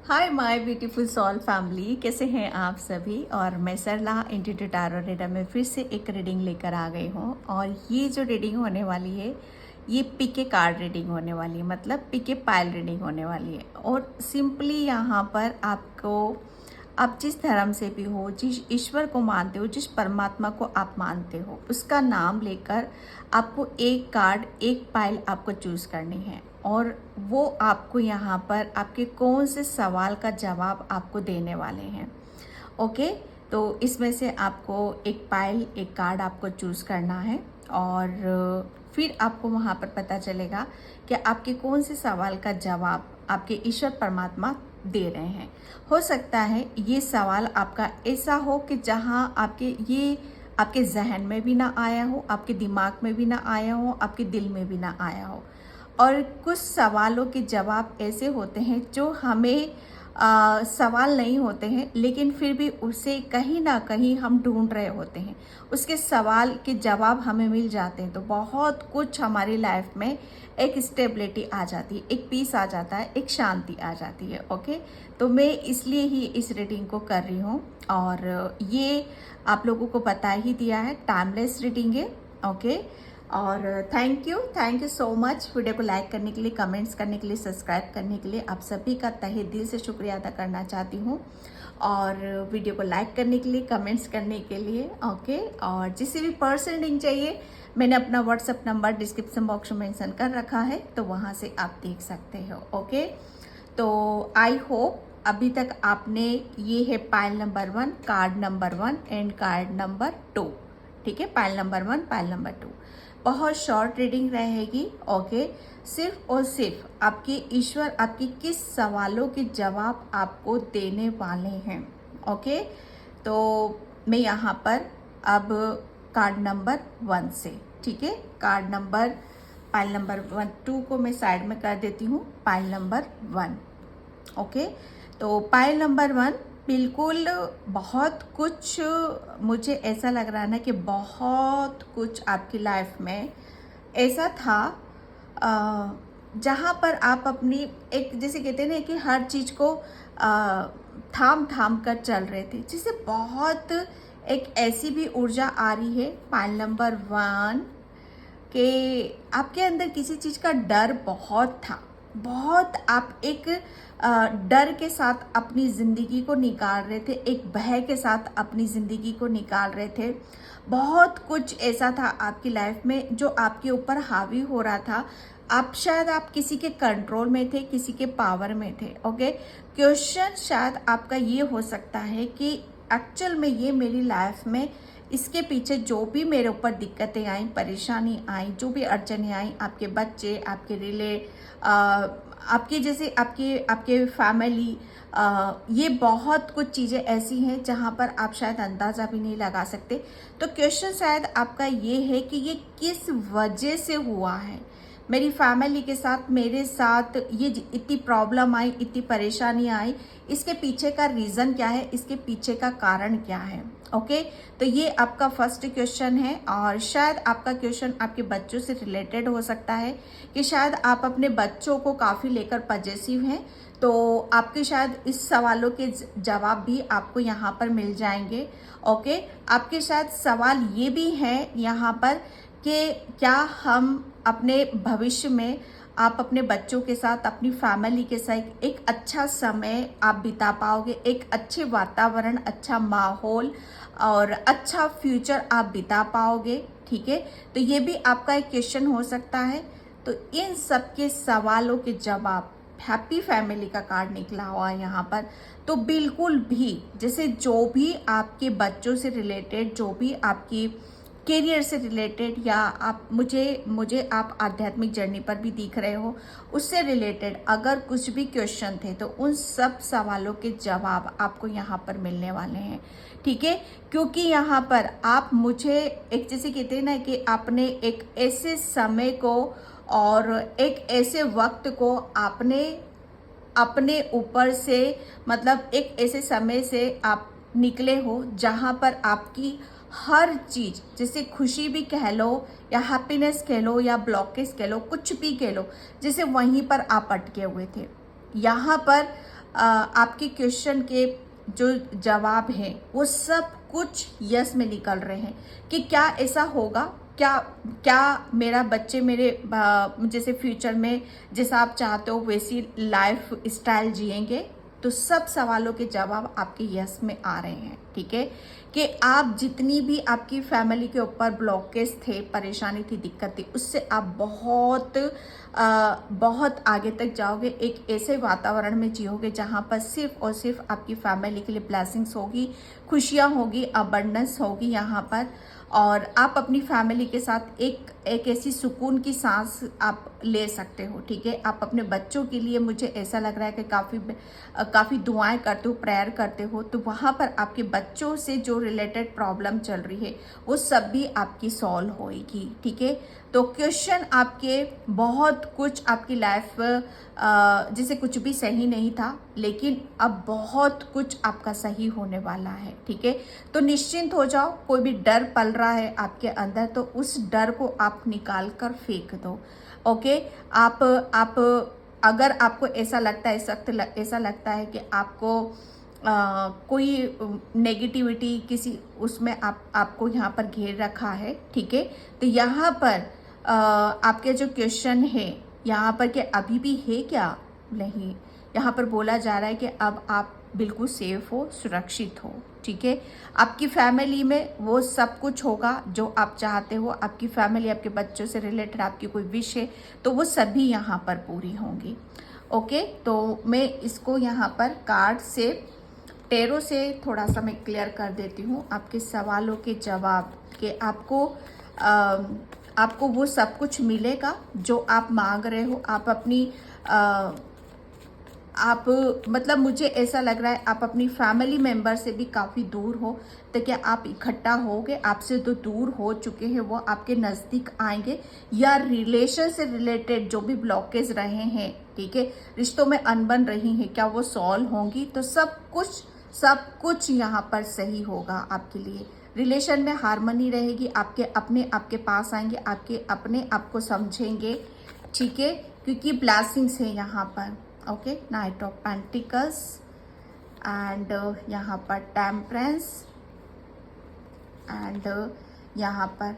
Hi my beautiful soul family, कैसे हैं आप सभी। और मैं सरला इंट्यूटिव टैरो रीडर में फिर से एक रीडिंग लेकर आ गई हूँ। और ये जो रीडिंग होने वाली है ये पीके कार्ड रीडिंग होने वाली है, मतलब पीके पायल रीडिंग होने वाली है। और सिंपली यहाँ पर आपको, आप जिस धर्म से भी हो, जिस ईश्वर को मानते हो, जिस परमात्मा को आप मानते हो, उसका नाम लेकर आपको एक कार्ड, एक पायल आपको चूज़ करनी है। और वो आपको यहाँ पर आपके कौन से सवाल का जवाब आपको देने वाले हैं। ओके, तो इसमें से आपको एक पायल, एक कार्ड आपको चूज़ करना है। और फिर आपको वहाँ पर पता चलेगा कि आपके कौन से सवाल का जवाब आपके ईश्वर परमात्मा दे रहे हैं। हो सकता है ये सवाल आपका ऐसा हो कि जहाँ आपके जहन में भी ना आया हो, आपके दिमाग में भी ना आया हो, आपके दिल में भी ना आया हो। और कुछ सवालों के जवाब ऐसे होते हैं जो हमें सवाल नहीं होते हैं, लेकिन फिर भी उसे कहीं ना कहीं हम ढूंढ रहे होते हैं। उसके सवाल के जवाब हमें मिल जाते हैं तो बहुत कुछ हमारी लाइफ में एक स्टेबिलिटी आ जाती है, एक पीस आ जाता है, एक शांति आ जाती है। ओके, तो मैं इसलिए ही इस रीडिंग को कर रही हूँ। और ये आप लोगों को बता ही दिया है, टाइमलेस रीडिंग है। ओके, और thank you so much video को लाइक करने के लिए, कमेंट्स करने के लिए, सब्सक्राइब करने के लिए। आप सभी का तहे दिल से शुक्रिया अदा करना चाहती हूँ। और वीडियो को लाइक करने के लिए, कमेंट्स करने के लिए। ओके, और जिसे भी पर्सनल रीडिंग चाहिए, मैंने अपना व्हाट्सएप नंबर डिस्क्रिप्शन बॉक्स में मेंशन कर रखा है, तो वहाँ से आप देख सकते हो। ओके, तो आई होप अभी तक आपने, ये है pile number 1, card number 1 and card number 2। ठीक है, पायल नंबर 1, पायल नंबर 2। बहुत शॉर्ट रीडिंग रहेगी। ओके, सिर्फ और सिर्फ आपके ईश्वर आपके किस सवालों के जवाब आपको देने वाले हैं। ओके, तो मैं यहाँ पर अब कार्ड नंबर 1 से, ठीक है, कार्ड नंबर पाइल नंबर 1, 2 को मैं साइड में कर देती हूँ। Pile number 1। ओके, तो पाइल नंबर 1 बिल्कुल बहुत कुछ, मुझे ऐसा लग रहा है ना कि बहुत कुछ आपकी लाइफ में ऐसा था जहाँ पर आप अपनी एक, जैसे कहते हैं ना कि हर चीज़ को थाम थाम कर चल रहे थे, जिससे बहुत एक ऐसी भी ऊर्जा आ रही है पाइल नंबर 1 कि आपके अंदर किसी चीज़ का डर बहुत था। बहुत आप एक डर के साथ अपनी ज़िंदगी को निकाल रहे थे, एक भय के साथ अपनी ज़िंदगी को निकाल रहे थे। बहुत कुछ ऐसा था आपकी लाइफ में जो आपके ऊपर हावी हो रहा था। आप किसी के कंट्रोल में थे, किसी के पावर में थे। ओके, क्वेश्चन शायद आपका ये हो सकता है कि एक्चुअल में ये मेरी लाइफ में, इसके पीछे जो भी मेरे ऊपर दिक्कतें आई, परेशानी आई, जो भी अड़चने आई, आपके बच्चे, आपके आपके जैसे आपके फैमिली, ये बहुत कुछ चीज़ें ऐसी हैं जहाँ पर आप शायद अंदाज़ा भी नहीं लगा सकते। तो क्वेश्चन शायद आपका ये है कि ये किस वजह से हुआ है, मेरी फैमिली के साथ, मेरे साथ ये इतनी प्रॉब्लम आई, इतनी परेशानी आई, इसके पीछे का रीज़न क्या है, इसके पीछे का कारण क्या है। ओके, तो ये आपका फर्स्ट क्वेश्चन है। और शायद आपका क्वेश्चन आपके बच्चों से रिलेटेड हो सकता है कि शायद आप अपने बच्चों को काफ़ी लेकर पॉजिटिव हैं, तो आपके शायद इस सवालों के जवाब भी आपको यहाँ पर मिल जाएंगे। ओके, आपके शायद सवाल ये भी हैं यहाँ पर कि क्या हम अपने भविष्य में, आप अपने बच्चों के साथ, अपनी फैमिली के साथ एक अच्छा समय आप बिता पाओगे, एक अच्छे वातावरण, अच्छा माहौल और अच्छा फ्यूचर आप बिता पाओगे। ठीक है, तो ये भी आपका एक क्वेश्चन हो सकता है। तो इन सब के सवालों के जवाब, हैप्पी फैमिली का कार्ड निकला हुआ है यहाँ पर। तो बिल्कुल भी, जैसे जो भी आपके बच्चों से रिलेटेड, जो भी आपकी करियर से रिलेटेड, या आप मुझे आप आध्यात्मिक जर्नी पर भी दिख रहे हो, उससे रिलेटेड अगर कुछ भी क्वेश्चन थे तो उन सब सवालों के जवाब आपको यहाँ पर मिलने वाले हैं। ठीक है, क्योंकि यहाँ पर आप मुझे एक, जैसे कहते हैं ना कि आपने एक ऐसे समय को और एक ऐसे वक्त को आपने अपने ऊपर से, मतलब एक ऐसे समय से आप निकले हो जहाँ पर आपकी हर चीज़, जैसे खुशी भी कह लो या हैप्पीनेस कह लो या ब्लॉकेज कह लो, कुछ भी कह लो, जैसे वहीं पर आप अटके हुए थे। यहाँ पर आपके क्वेश्चन के जो जवाब हैं वो सब कुछ यस में निकल रहे हैं कि क्या ऐसा होगा, क्या क्या मेरा बच्चे मेरे जैसे फ्यूचर में जैसा आप चाहते हो वैसी लाइफ स्टाइल जिएंगे। तो सब सवालों के जवाब आपके यस में आ रहे हैं, ठीक है। कि आप जितनी भी आपकी फैमिली के ऊपर ब्लॉकेज थे, परेशानी थी, दिक्कत थी, उससे आप बहुत आगे तक जाओगे। एक ऐसे वातावरण में जियोगे जहाँ पर सिर्फ और सिर्फ आपकी फैमिली के लिए ब्लेसिंग्स होगी, खुशियाँ होगी, अबंडेंस होगी यहाँ पर। और आप अपनी फैमिली के साथ एक ऐसी सुकून की सांस आप ले सकते हो, ठीक है। आप अपने बच्चों के लिए, मुझे ऐसा लग रहा है कि काफ़ी दुआएं करते हो, प्रेयर करते हो, तो वहाँ पर आपके बच्चों से जो रिलेटेड प्रॉब्लम चल रही है वो सब भी आपकी सॉल्व होएगी, ठीक है। तो क्वेश्चन आपके बहुत कुछ आपकी लाइफ जैसे कुछ भी सही नहीं था, लेकिन अब बहुत कुछ आपका सही होने वाला है, ठीक है। तो निश्चिंत हो जाओ। कोई भी डर पल रहा है आपके अंदर तो उस डर को आप निकाल कर फेंक दो, ओके। आप अगर आपको ऐसा लगता है, इस वक्त ऐसा लगता है कि आपको कोई नेगेटिविटी किसी उसमें आपको यहाँ पर घेर रखा है, ठीक है। तो यहाँ पर आपके जो क्वेश्चन है यहाँ पर कि अभी भी है क्या, नहीं, यहाँ पर बोला जा रहा है कि अब आप बिल्कुल सेफ हो, सुरक्षित हो, ठीक है। आपकी फैमिली में वो सब कुछ होगा जो आप चाहते हो। आपकी फैमिली, आपके बच्चों से रिलेटेड आपकी कोई विश है तो वो सभी यहाँ पर पूरी होंगी, ओके। तो मैं इसको यहाँ पर कार्ड से, टेरो से थोड़ा सा मैं क्लियर कर देती हूँ आपके सवालों के जवाब के। आपको वो सब कुछ मिलेगा जो आप मांग रहे हो। आप अपनी आप मतलब मुझे ऐसा लग रहा है आप अपनी फैमिली मेंबर से भी काफ़ी दूर हो, तो क्या आप इकट्ठा होगे। आपसे तो दूर हो चुके हैं वो आपके नज़दीक आएंगे, या रिलेशन से रिलेटेड जो भी ब्लॉकेज रहे हैं, ठीक है, रिश्तों में अनबन रही हैं, क्या वो सॉल्व होंगी। तो सब कुछ यहाँ पर सही होगा आपके लिए। रिलेशन में हार्मनी रहेगी, आपके अपने आपके पास आएंगे, आपके अपने आपको समझेंगे, ठीक है, क्योंकि ब्लेसिंग्स है यहाँ पर, okay. Night of pentacles and यहाँ पर टेम्परेंस एंड यहाँ पर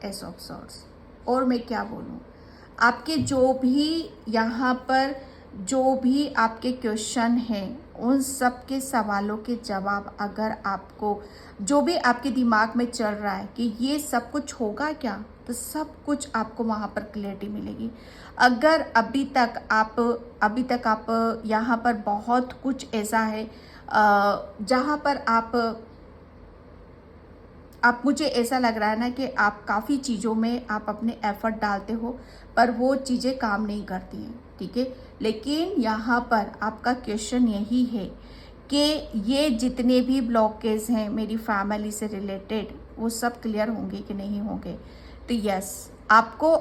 एस ऑफ सॉर्ड्स। और मैं क्या बोलूँ, आपके जो भी यहाँ पर जो भी आपके क्वेश्चन हैं उन सब के सवालों के जवाब, अगर आपको जो भी आपके दिमाग में चल रहा है कि ये सब कुछ होगा क्या, तो सब कुछ आपको वहाँ पर क्लैरिटी मिलेगी। अगर अभी तक आप यहाँ पर बहुत कुछ ऐसा है जहाँ पर आप मुझे ऐसा लग रहा है ना कि आप काफ़ी चीज़ों में आप अपने एफर्ट डालते हो पर वो चीज़ें काम नहीं करती हैं, ठीक है। लेकिन यहाँ पर आपका क्वेश्चन यही है कि ये जितने भी ब्लॉकेज हैं मेरी फैमिली से रिलेटेड वो सब क्लियर होंगे कि नहीं होंगे। तो यस, आपको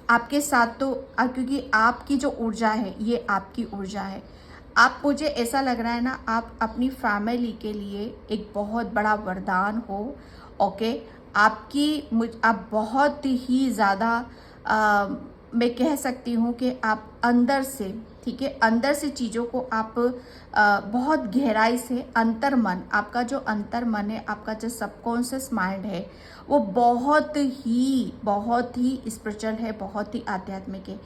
आपके साथ तो क्योंकि आपकी जो ऊर्जा है ये आपकी ऊर्जा है। आप, मुझे ऐसा लग रहा है ना, आप अपनी फैमिली के लिए एक बहुत बड़ा वरदान हो, ओके। आप बहुत ही ज़्यादा मैं कह सकती हूँ कि आप अंदर से, ठीक है, अंदर से चीज़ों को आप बहुत गहराई से अंतर्मन, आपका जो अंतर्मन है, आपका जो सबकॉन्शियस माइंड है वो बहुत ही स्पिरिचुअल है, बहुत ही आध्यात्मिक है।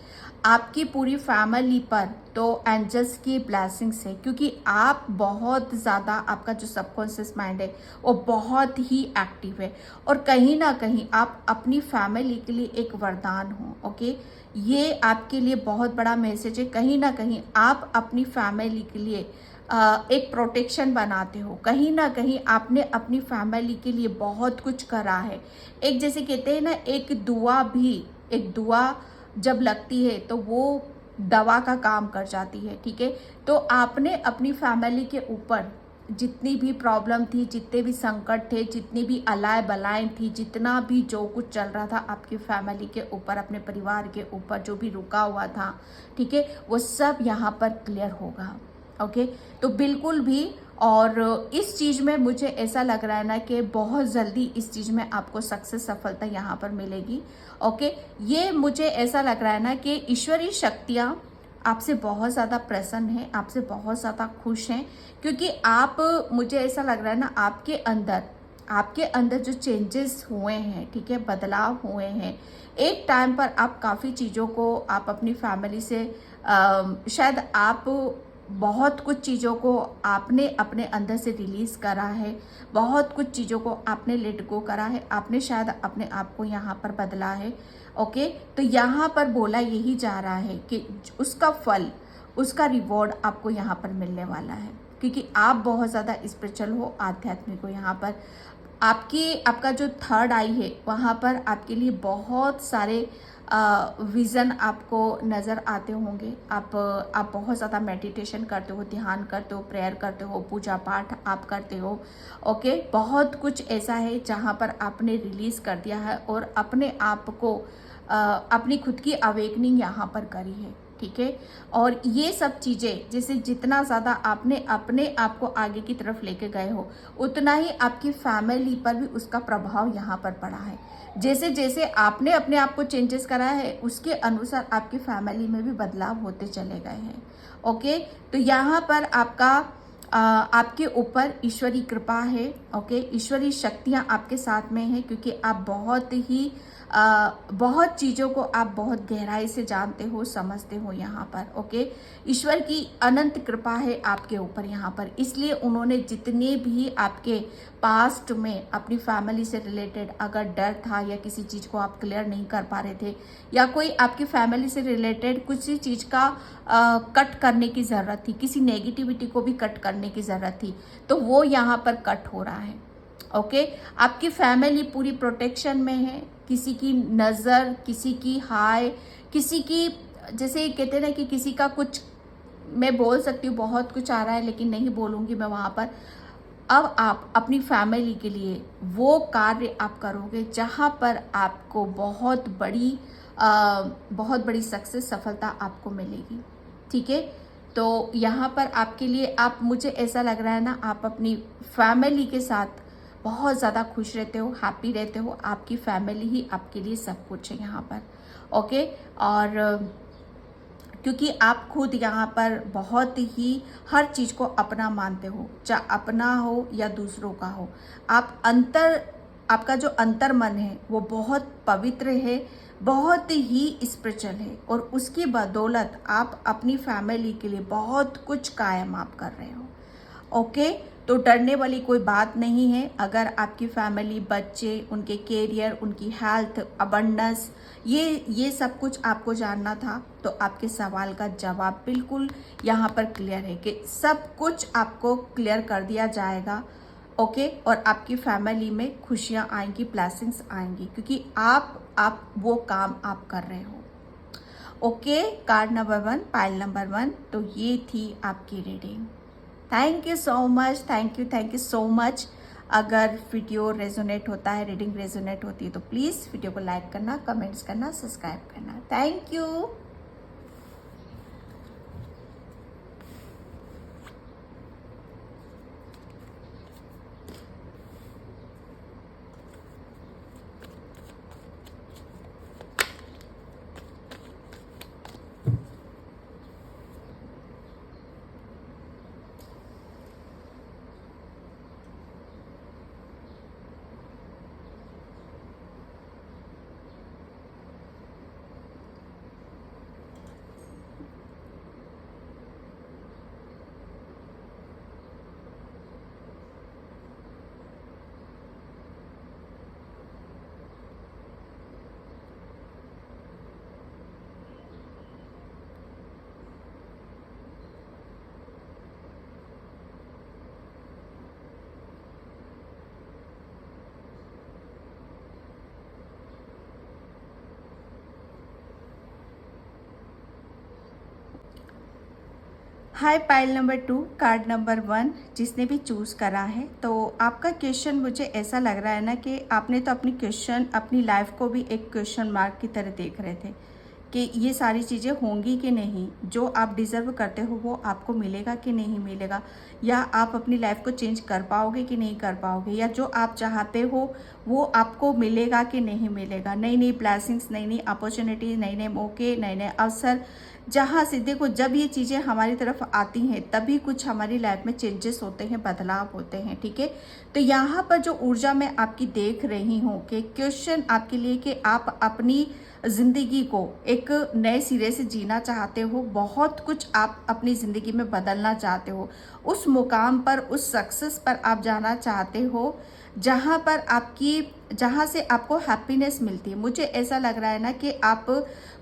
आपकी पूरी फैमिली पर तो एंजल्स की ब्लेसिंग्स है, क्योंकि आप बहुत ज़्यादा, आपका जो सबकॉन्शियस माइंड है वो बहुत ही एक्टिव है और कहीं ना कहीं आप अपनी फैमिली के लिए एक वरदान हो, ओके। ये आपके लिए बहुत बड़ा मैसेज है। कहीं ना कहीं आप अपनी फैमिली के लिए एक प्रोटेक्शन बनाते हो। कहीं ना कहीं आपने अपनी फैमिली के लिए बहुत कुछ करा है। एक जैसे कहते हैं ना, एक दुआ जब लगती है तो वो दवा का काम कर जाती है, ठीक है। तो आपने अपनी फैमिली के ऊपर जितनी भी प्रॉब्लम थी, जितने भी संकट थे, जितनी भी अलाय बलाएं थी, जितना भी जो कुछ चल रहा था आपकी फैमिली के ऊपर, अपने परिवार के ऊपर जो भी रुका हुआ था, ठीक है, वो सब यहाँ पर क्लियर होगा, ओके। तो बिल्कुल भी, और इस चीज़ में मुझे ऐसा लग रहा है ना कि बहुत जल्दी इस चीज़ में आपको सक्सेस, सफलता यहाँ पर मिलेगी, ओके। ये मुझे ऐसा लग रहा है ना कि ईश्वरीय शक्तियाँ आपसे बहुत ज़्यादा प्रसन्न हैं, आपसे बहुत ज़्यादा खुश हैं, क्योंकि आप, मुझे ऐसा लग रहा है ना, आपके अंदर जो चेंजेस हुए हैं, ठीक है, बदलाव हुए हैं। एक टाइम पर आप काफ़ी चीज़ों को आप अपनी फैमिली से शायद आप बहुत कुछ चीज़ों को आपने अपने अंदर से रिलीज़ करा है, बहुत कुछ चीज़ों को आपने लेट गो करा है, आपने शायद अपने आप को यहाँ पर बदला है। ओके, तो यहाँ पर बोला यही जा रहा है कि उसका फल, उसका रिवॉर्ड आपको यहाँ पर मिलने वाला है, क्योंकि आप बहुत ज़्यादा स्पिरिचुअल हो, आध्यात्मिक हो। यहाँ पर आपका जो थर्ड आई है, वहाँ पर आपके लिए बहुत सारे विज़न आपको नज़र आते होंगे। आप बहुत ज़्यादा मेडिटेशन करते हो, ध्यान करते हो, प्रेयर करते हो, पूजा पाठ आप करते हो। ओके, बहुत कुछ ऐसा है जहाँ पर आपने रिलीज़ कर दिया है और अपने आप को अपनी खुद की अवेकनिंग यहाँ पर करी है, ठीक है। और ये सब चीज़ें, जैसे जितना ज़्यादा आपने अपने आप को आगे की तरफ लेके गए हो, उतना ही आपकी फैमिली पर भी उसका प्रभाव यहाँ पर पड़ा है। जैसे जैसे आपने अपने आप को चेंजेस करा है, उसके अनुसार आपकी फैमिली में भी बदलाव होते चले गए हैं। ओके, तो यहाँ पर आपके ऊपर ईश्वरी कृपा है। ओके, ईश्वरी शक्तियाँ आपके साथ में हैं, क्योंकि आप बहुत चीज़ों को आप बहुत गहराई से जानते हो, समझते हो यहाँ पर। ओके, ईश्वर की अनंत कृपा है आपके ऊपर यहाँ पर, इसलिए उन्होंने जितने भी आपके पास्ट में अपनी फैमिली से रिलेटेड अगर डर था या किसी चीज़ को आप क्लियर नहीं कर पा रहे थे, या कोई आपकी फैमिली से रिलेटेड कुछ चीज़ का कट करने की ज़रूरत थी, किसी नेगेटिविटी को भी कट करने की ज़रूरत थी, तो वो यहाँ पर कट हो रहा है। ओके, आपकी फैमिली पूरी प्रोटेक्शन में है। किसी की नज़र, किसी की हाय, किसी की, जैसे कहते हैं ना कि किसी का कुछ, मैं बोल सकती हूँ बहुत कुछ आ रहा है लेकिन नहीं बोलूँगी मैं वहाँ पर। अब आप अपनी फैमिली के लिए वो कार्य आप करोगे जहाँ पर आपको बहुत बड़ी सक्सेस, सफलता आपको मिलेगी, ठीक है। तो यहाँ पर आपके लिए, आप, मुझे ऐसा लग रहा है ना, आप अपनी फैमिली के साथ बहुत ज़्यादा खुश रहते हो, हैप्पी रहते हो। आपकी फैमिली ही आपके लिए सब कुछ है यहाँ पर। ओके, और क्योंकि आप खुद यहाँ पर बहुत ही हर चीज़ को अपना मानते हो, चाहे अपना हो या दूसरों का हो। आपका जो अंतर मन है वो बहुत पवित्र है, बहुत ही स्पिरिचुअल है, और उसकी बदौलत आप अपनी फैमिली के लिए बहुत कुछ कायम आप कर रहे हो। ओके, तो डरने वाली कोई बात नहीं है। अगर आपकी फैमिली, बच्चे, उनके कैरियर, उनकी हेल्थ, अबंडेंस, ये सब कुछ आपको जानना था, तो आपके सवाल का जवाब बिल्कुल यहाँ पर क्लियर है कि सब कुछ आपको क्लियर कर दिया जाएगा। ओके, और आपकी फैमिली में खुशियाँ आएंगी, ब्लेसिंग्स आएंगी, क्योंकि आप वो काम आप कर रहे हो। Okay, card number 1, pile number 1, तो ये थी आपकी reading. Thank you so much, thank you so much. अगर वीडियो रेजोनेट होता है, रीडिंग रेजोनेट होती है, तो प्लीज़ वीडियो को लाइक करना, कमेंट्स करना, सब्सक्राइब करना। Thank you. Hi pile number 2, card number 1, जिसने भी चूज़ करा है, तो आपका क्वेश्चन मुझे ऐसा लग रहा है ना कि आपने तो अपनी लाइफ को भी एक क्वेश्चन मार्क की तरह देख रहे थे कि ये सारी चीज़ें होंगी कि नहीं, जो आप डिज़र्व करते हो वो आपको मिलेगा कि नहीं मिलेगा, या आप अपनी लाइफ को चेंज कर पाओगे कि नहीं कर पाओगे, या जो आप चाहते हो वो आपको मिलेगा कि नहीं मिलेगा। नई नई ब्लेसिंग्स, नई नई अपॉर्चुनिटी, नए नए मौके, नए नए अवसर, जहाँ से देखो, जब ये चीज़ें हमारी तरफ आती हैं तभी कुछ हमारी लाइफ में चेंजेस होते हैं, बदलाव होते हैं, ठीक है। तो यहाँ पर जो ऊर्जा मैं आपकी देख रही हूँ कि क्वेश्चन आपके लिए कि आप अपनी ज़िंदगी को एक नए सिरे से जीना चाहते हो, बहुत कुछ आप अपनी ज़िंदगी में बदलना चाहते हो, उस मुकाम पर, उस सक्सेस पर आप जाना चाहते हो जहाँ से आपको हैप्पीनेस मिलती है। मुझे ऐसा लग रहा है ना कि आप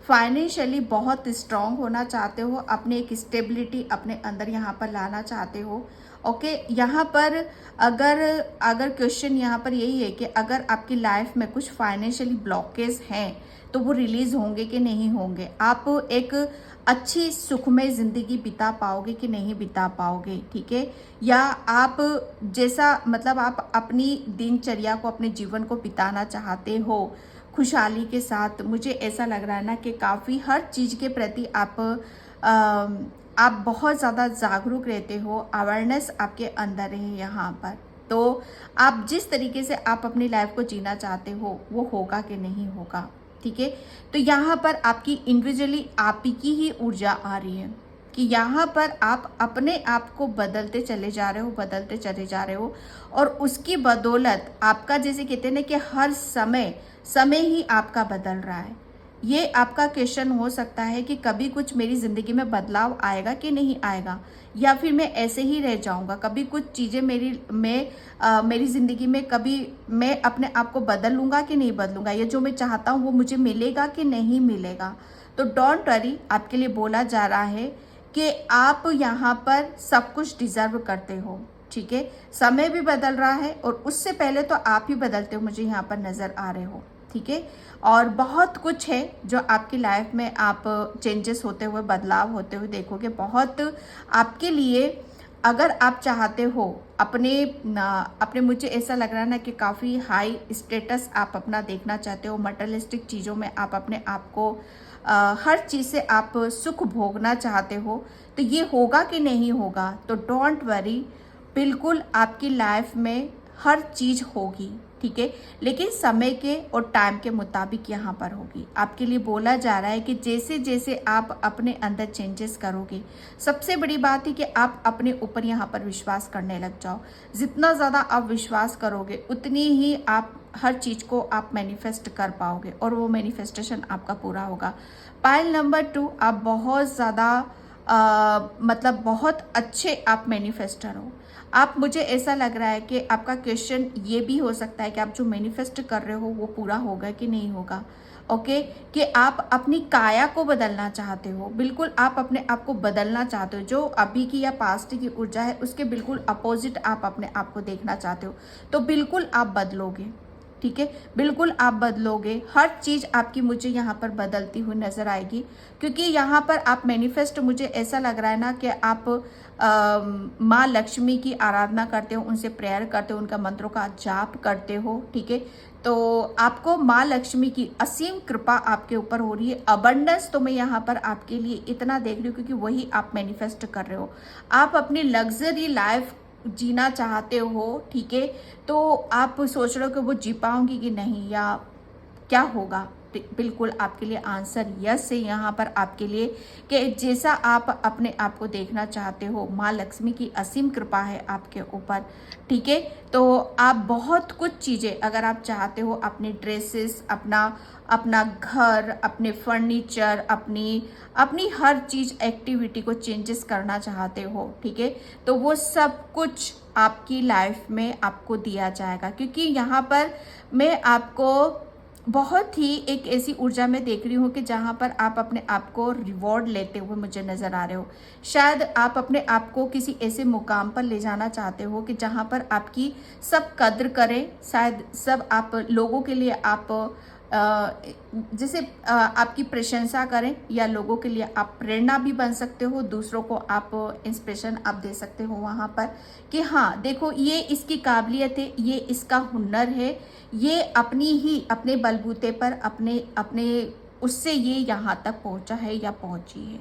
फाइनेंशियली बहुत स्ट्रांग होना चाहते हो, अपनी एक स्टेबिलिटी अपने अंदर यहाँ पर लाना चाहते हो। ओके, यहाँ पर अगर क्वेश्चन यहाँ पर यही है कि अगर आपकी लाइफ में कुछ फाइनेंशियली ब्लॉकेज हैं तो वो रिलीज होंगे कि नहीं होंगे, आप एक अच्छी सुखमय ज़िंदगी बिता पाओगे कि नहीं बिता पाओगे, ठीक है। या आप जैसा मतलब आप अपनी दिनचर्या को, अपने जीवन को बिताना चाहते हो खुशहाली के साथ। मुझे ऐसा लग रहा है ना कि काफ़ी हर चीज़ के प्रति आप बहुत ज़्यादा जागरूक रहते हो, अवेयरनेस आपके अंदर है यहाँ पर। तो आप जिस तरीके से आप अपनी लाइफ को जीना चाहते हो वो होगा कि नहीं होगा, ठीक है। तो यहाँ पर आपकी इंडिविजुअली आप की ही ऊर्जा आ रही है कि यहाँ पर आप अपने आप को बदलते चले जा रहे हो और उसकी बदौलत आपका, जैसे कहते हैं ना कि हर समय ही आपका बदल रहा है। ये आपका क्वेश्चन हो सकता है कि कभी कुछ मेरी ज़िंदगी में बदलाव आएगा कि नहीं आएगा, या फिर मैं ऐसे ही रह जाऊंगा। कभी कुछ चीज़ें मेरी ज़िंदगी में कभी मैं अपने आप को बदल लूँगा कि नहीं बदलूँगा, या जो मैं चाहता हूँ वो मुझे मिलेगा कि नहीं मिलेगा। तो डोंट वरी, आपके लिए बोला जा रहा है कि आप यहाँ पर सब कुछ डिज़र्व करते हो, ठीक है। समय भी बदल रहा है और उससे पहले तो आप ही बदलते हो, मुझे यहाँ पर नज़र आ रहे हो, ठीक है। और बहुत कुछ है जो आपकी लाइफ में आप चेंजेस होते हुए, बदलाव होते हुए देखोगे। बहुत आपके लिए, अगर आप चाहते हो अपने मुझे ऐसा लग रहा है ना कि काफ़ी हाई स्टेटस आप अपना देखना चाहते हो, मटेरियलिस्टिक चीज़ों में आप अपने आप को हर चीज़ से आप सुख भोगना चाहते हो, तो ये होगा कि नहीं होगा। तो डोंट वरी, बिल्कुल आपकी लाइफ में हर चीज़ होगी, ठीक है, लेकिन समय के और टाइम के मुताबिक यहाँ पर होगी। आपके लिए बोला जा रहा है कि जैसे जैसे आप अपने अंदर चेंजेस करोगे, सबसे बड़ी बात है कि आप अपने ऊपर यहाँ पर विश्वास करने लग जाओ। जितना ज़्यादा आप विश्वास करोगे उतनी ही आप हर चीज़ को आप मैनिफेस्ट कर पाओगे और वो मैनिफेस्टेशन आपका पूरा होगा। पाइल नंबर 2, आप बहुत ज़्यादा मतलब बहुत अच्छे आप मैनिफेस्टर हो। आप, मुझे ऐसा लग रहा है कि आपका क्वेश्चन ये भी हो सकता है कि आप जो मैनिफेस्ट कर रहे हो वो पूरा होगा कि नहीं होगा। ओके, कि आप अपनी काया को बदलना चाहते हो, बिल्कुल आप अपने आप को बदलना चाहते हो। जो अभी की या पास्ट की ऊर्जा है उसके बिल्कुल अपोजिट आप अपने आप को देखना चाहते हो, तो बिल्कुल आप बदलोगे, ठीक है, बिल्कुल आप बदलोगे। हर चीज़ आपकी मुझे यहाँ पर बदलती हुई नज़र आएगी, क्योंकि यहाँ पर आप मैनिफेस्ट, मुझे ऐसा लग रहा है ना कि आप माँ लक्ष्मी की आराधना करते हो, उनसे प्रेयर करते हो, उनका मंत्रों का जाप करते हो, ठीक है। तो आपको माँ लक्ष्मी की असीम कृपा आपके ऊपर हो रही है। अबंडेंस तो मैं यहाँ पर आपके लिए इतना देख रही हूँ क्योंकि वही आप मैनिफेस्ट कर रहे हो। आप अपनी लग्जरी लाइफ जीना चाहते हो, ठीक है, तो आप सोच रहे हो कि वो जी पाऊंगी कि नहीं, या क्या होगा। बिल्कुल आपके लिए आंसर यस है यहाँ पर आपके लिए, कि जैसा आप अपने आप को देखना चाहते हो, माँ लक्ष्मी की असीम कृपा है आपके ऊपर, ठीक है। तो आप बहुत कुछ चीज़ें अगर आप चाहते हो, अपने ड्रेसेस, अपना घर, अपने फर्नीचर, अपनी हर चीज़, एक्टिविटी को चेंजेस करना चाहते हो, ठीक है, तो वो सब कुछ आपकी लाइफ में आपको दिया जाएगा। क्योंकि यहाँ पर मैं आपको बहुत ही एक ऐसी ऊर्जा में देख रही हूँ कि जहाँ पर आप अपने आप को रिवॉर्ड लेते हुए मुझे नज़र आ रहे हो। शायद आप अपने आप को किसी ऐसे मुकाम पर ले जाना चाहते हो कि जहाँ पर आपकी सब कद्र करें, शायद सब आप लोगों के लिए आप जैसे आपकी प्रशंसा करें, या लोगों के लिए आप प्रेरणा भी बन सकते हो, दूसरों को आप इंस्पिरेशन आप दे सकते हो वहाँ पर कि हाँ देखो ये इसकी काबिलियत है, ये इसका हुनर है, ये अपने बलबूते पर अपने उससे ये यहाँ तक पहुँचा है या पहुँची है,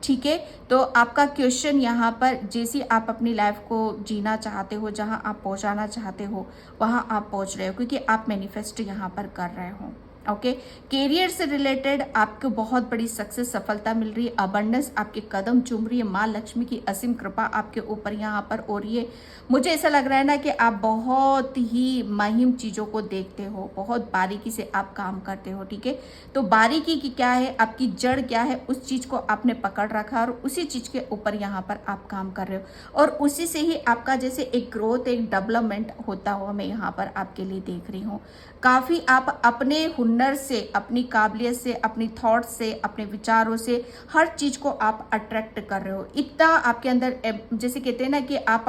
ठीक है। तो आपका क्वेश्चन यहाँ पर, जैसे आप अपनी लाइफ को जीना चाहते हो, जहाँ आप पहुँचाना चाहते हो वहाँ आप पहुँच रहे हो, क्योंकि आप मैनिफेस्ट यहाँ पर कर रहे हो। ओके। कैरियर से रिलेटेड आपको बहुत बड़ी सक्सेस, सफलता मिल रही है। अबंडेंस आपके कदम चूम रही है। माँ लक्ष्मी की असीम कृपा आपके ऊपर यहाँ पर हो रही है। मुझे ऐसा लग रहा है ना कि आप बहुत ही महिम चीज़ों को देखते हो, बहुत बारीकी से आप काम करते हो, ठीक है। तो बारीकी की क्या है, आपकी जड़ क्या है, उस चीज़ को आपने पकड़ रखा और उसी चीज़ के ऊपर यहाँ पर आप काम कर रहे हो और उसी से ही आपका जैसे एक ग्रोथ, एक डेवलपमेंट होता हुआ मैं यहाँ पर आपके लिए देख रही हूँ। काफ़ी आप अपने हुनर से, अपनी काबिलियत से, अपनी थॉट से, अपने विचारों से हर चीज़ को आप अट्रैक्ट कर रहे हो। इतना आपके अंदर जैसे कहते हैं ना कि आप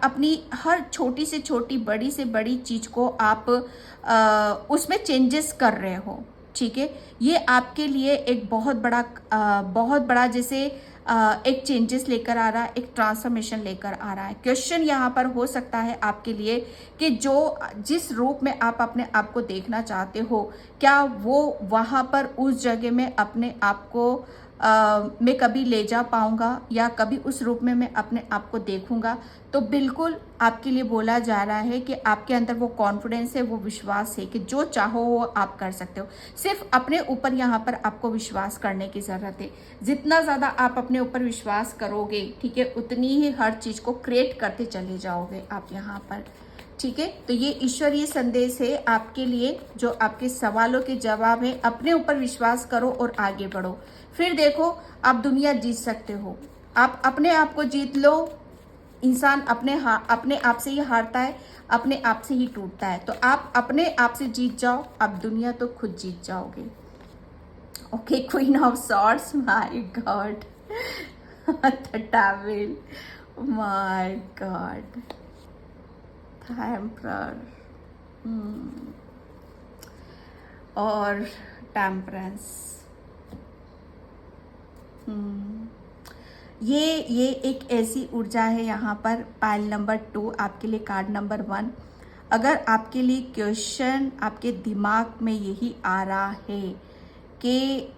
अपनी हर छोटी से छोटी, बड़ी से बड़ी चीज़ को आप उसमें चेंजेस कर रहे हो, ठीक है। ये आपके लिए एक बहुत बड़ा जैसे एक चेंजेस लेकर आ रहा है, एक ट्रांसफॉर्मेशन लेकर आ रहा है। क्वेश्चन यहाँ पर हो सकता है आपके लिए कि जिस रूप में आप अपने आप को देखना चाहते हो, क्या वो वहाँ पर उस जगह में अपने आप को मैं कभी ले जा पाऊँगा या कभी उस रूप में मैं अपने आप को देखूँगा। तो बिल्कुल आपके लिए बोला जा रहा है कि आपके अंदर वो कॉन्फिडेंस है, वो विश्वास है कि जो चाहो वो आप कर सकते हो। सिर्फ अपने ऊपर यहाँ पर आपको विश्वास करने की ज़रूरत है। जितना ज़्यादा आप अपने ऊपर विश्वास करोगे, ठीक है, उतनी ही हर चीज़ को क्रिएट करते चले जाओगे आप यहाँ पर, ठीक है। तो ये ईश्वरीय संदेश है आपके लिए, जो आपके सवालों के जवाब है। अपने ऊपर विश्वास करो और आगे बढ़ो, फिर देखो आप दुनिया जीत सकते हो। आप अपने आप को जीत लो। इंसान अपने आप से ही हारता है, अपने आप से ही टूटता है। तो आप अपने आप से जीत जाओ, आप दुनिया तो खुद जीत जाओगे। Okay, queen of swords, my God, the devil, my God, emperor और टेम्परेंस। ये एक ऐसी ऊर्जा है यहाँ पर। पाइल नंबर 2 आपके लिए, कार्ड नंबर 1। अगर आपके लिए क्वेश्चन आपके दिमाग में यही आ रहा है कि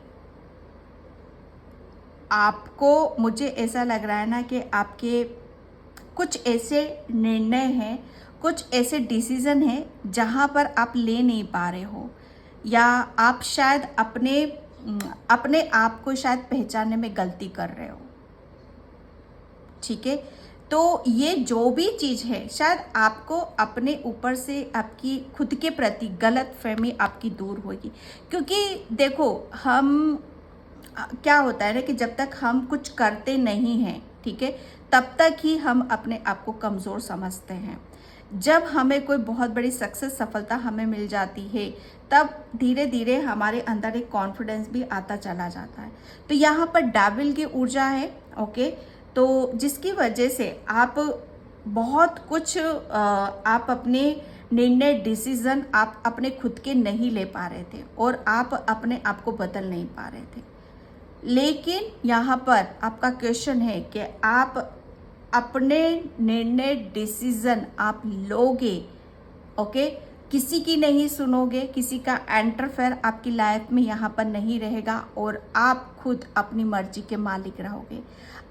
आपको, मुझे ऐसा लग रहा है ना कि आपके कुछ ऐसे निर्णय हैं, कुछ ऐसे डिसीजन हैं जहाँ पर आप ले नहीं पा रहे हो, या आप शायद अपने आप को शायद पहचानने में गलती कर रहे हो, ठीक है। तो ये जो भी चीज़ है, शायद आपको अपने ऊपर से आपकी खुद के प्रति गलत फहमी आपकी दूर होगी। क्योंकि देखो, क्या होता है ना कि जब तक हम कुछ करते नहीं हैं, ठीक है, तब तक ही हम अपने आप को कमज़ोर समझते हैं। जब हमें कोई बहुत बड़ी सक्सेस, सफलता हमें मिल जाती है, तब धीरे धीरे हमारे अंदर एक कॉन्फिडेंस भी आता चला जाता है। तो यहाँ पर डेविल की ऊर्जा है, ओके। तो जिसकी वजह से आप बहुत कुछ आप अपने निर्णय, डिसीजन आप अपने खुद के नहीं ले पा रहे थे और आप अपने आप को बदल नहीं पा रहे थे। लेकिन यहाँ पर आपका क्वेश्चन है कि आप अपने निर्णय, डिसीजन आप लोगे, ओके। किसी की नहीं सुनोगे, किसी का इंटरफेयर आपकी लाइफ में यहाँ पर नहीं रहेगा और आप खुद अपनी मर्जी के मालिक रहोगे।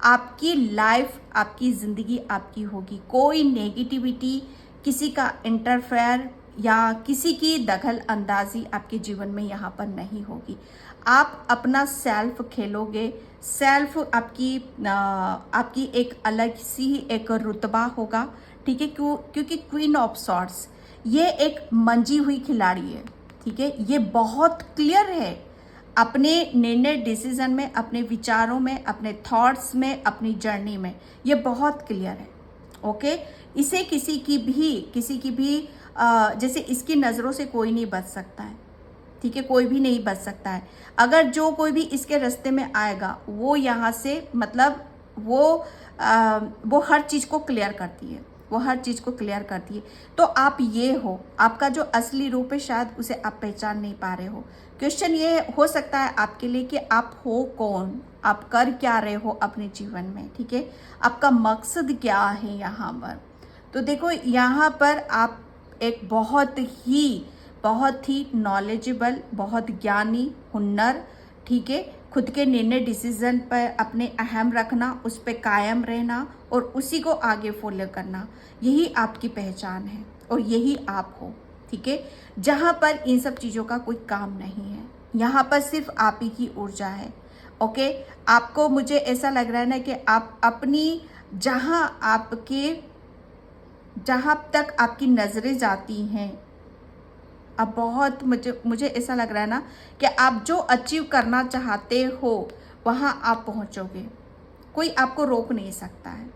आपकी लाइफ, आपकी ज़िंदगी आपकी होगी। कोई नेगेटिविटी, किसी का इंटरफेयर या किसी की दखल अंदाजी आपके जीवन में यहाँ पर नहीं होगी। आप अपना सेल्फ खेलोगे। सेल्फ आपकी एक अलग सी एक रुतबा होगा, ठीक है। क्योंकि क्वीन ऑफ सॉर्ड्स ये एक मंजी हुई खिलाड़ी है, ठीक है। ये बहुत क्लियर है अपने निर्णय, डिसीजन में, अपने विचारों में, अपने थॉट्स में, अपनी जर्नी में, ये बहुत क्लियर है, ओके। इसे किसी की भी जैसे इसकी नज़रों से कोई नहीं बच सकता है, ठीक है, कोई भी नहीं बच सकता है। अगर जो कोई भी इसके रास्ते में आएगा, वो यहाँ से मतलब वो हर चीज़ को क्लियर करती है, वो हर चीज़ को क्लियर करती है। तो आप ये हो, आपका जो असली रूप है शायद उसे आप पहचान नहीं पा रहे हो। क्वेश्चन ये हो सकता है आपके लिए कि आप हो कौन, आप कर क्या रहे हो अपने जीवन में, ठीक है, आपका मकसद क्या है यहाँ पर। तो देखो, यहाँ पर आप एक बहुत ही नॉलेजेबल, बहुत ज्ञानी, हुनर, ठीक है, खुद के निर्णय, डिसीजन पर अपने अहम रखना, उस पर कायम रहना और उसी को आगे फॉलो करना, यही आपकी पहचान है और यही आप हो, ठीक है, जहाँ पर इन सब चीज़ों का कोई काम नहीं है। यहाँ पर सिर्फ आप ही की ऊर्जा है। ओके, आपको, मुझे ऐसा लग रहा है ना कि आप अपनी जहाँ तक आपकी नज़रें जाती हैं, अब बहुत मुझे ऐसा लग रहा है ना कि आप जो अचीव करना चाहते हो वहाँ आप पहुँचोगे, कोई आपको रोक नहीं सकता है।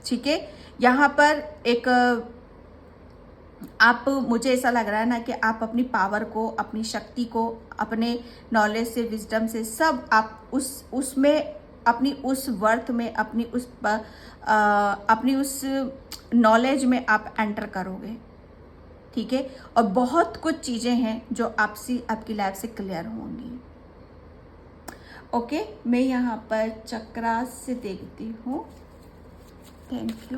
ठीक है, यहाँ पर एक आप, मुझे ऐसा लग रहा है ना कि आप अपनी पावर को, अपनी शक्ति को, अपने नॉलेज से, विजडम से, सब आप उसमें, अपनी उस वर्थ में, अपनी उस नॉलेज में आप एंटर करोगे। ठीक है, और बहुत कुछ चीज़ें हैं जो आपकी लाइफ से क्लियर होंगी। ओके, मैं यहाँ पर चक्रास से देखती हूँ। Thank you.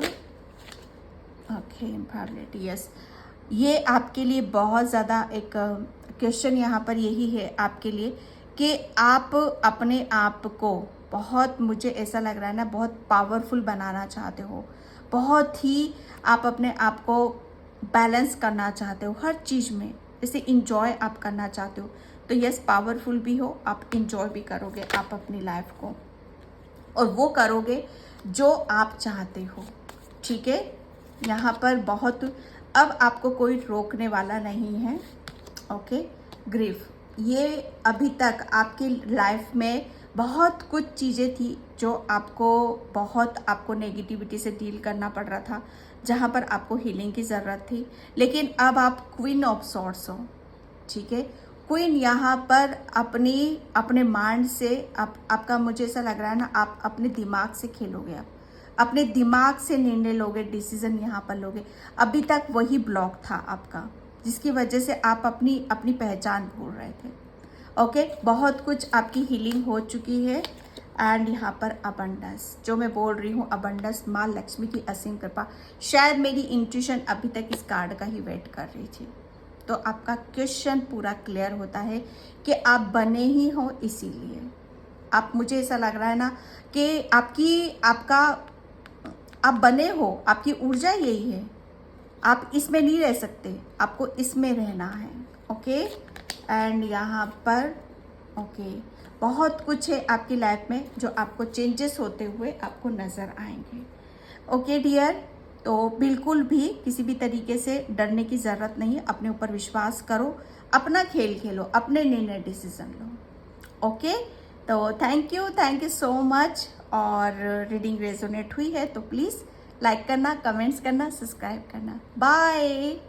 Okay, important, yes, ये आपके लिए बहुत ज़्यादा एक क्वेश्चन यहाँ पर यही है आपके लिए कि आप अपने आप को बहुत, मुझे ऐसा लग रहा है ना, बहुत पावरफुल बनाना चाहते हो, बहुत ही आप अपने आप को बैलेंस करना चाहते हो हर चीज़ में, जैसे इंजॉय आप करना चाहते हो। तो यस, पावरफुल भी हो, आप इंजॉय भी करोगे आप अपनी लाइफ को, और वो करोगे जो आप चाहते हो। ठीक है, यहाँ पर बहुत, अब आपको कोई रोकने वाला नहीं है। ओके, ग्रीफ, ये अभी तक आपकी लाइफ में बहुत कुछ चीज़ें थी जो आपको नेगेटिविटी से डील करना पड़ रहा था, जहाँ पर आपको हीलिंग की ज़रूरत थी। लेकिन अब आप क्वीन ऑफ सॉर्ड्स हो। ठीक है, क्वीन यहाँ पर अपने माइंड से, आपका, मुझे ऐसा लग रहा है ना, आप अपने दिमाग से खेलोगे, आप अपने दिमाग से निर्णय लोगे, डिसीजन यहाँ पर लोगे। अभी तक वही ब्लॉक था आपका, जिसकी वजह से आप अपनी पहचान भूल रहे थे। ओके, बहुत कुछ आपकी हीलिंग हो चुकी है। एंड यहाँ पर अबंडेंस, जो मैं बोल रही हूँ, अबंडेंस, माँ लक्ष्मी की असीम कृपा। शायद मेरी इंट्यूशन अभी तक इस कार्ड का ही वेट कर रही थी। तो आपका क्वेश्चन पूरा क्लियर होता है कि आप बने ही हो, इसीलिए आप, मुझे ऐसा लग रहा है ना कि आप बने हो, आपकी ऊर्जा यही है। आप इसमें नहीं रह सकते, आपको इसमें रहना है। ओके, एंड यहाँ पर ओके, बहुत कुछ है आपकी लाइफ में जो आपको चेंजेस होते हुए आपको नज़र आएंगे। ओके डियर, तो बिल्कुल भी किसी भी तरीके से डरने की ज़रूरत नहीं है। अपने ऊपर विश्वास करो, अपना खेल खेलो, अपने निर्णय डिसीजन लो। ओके, तो थैंक यू सो मच। और रीडिंग रेजोनेट हुई है तो प्लीज़ लाइक करना, कमेंट्स करना, सब्सक्राइब करना। बाय।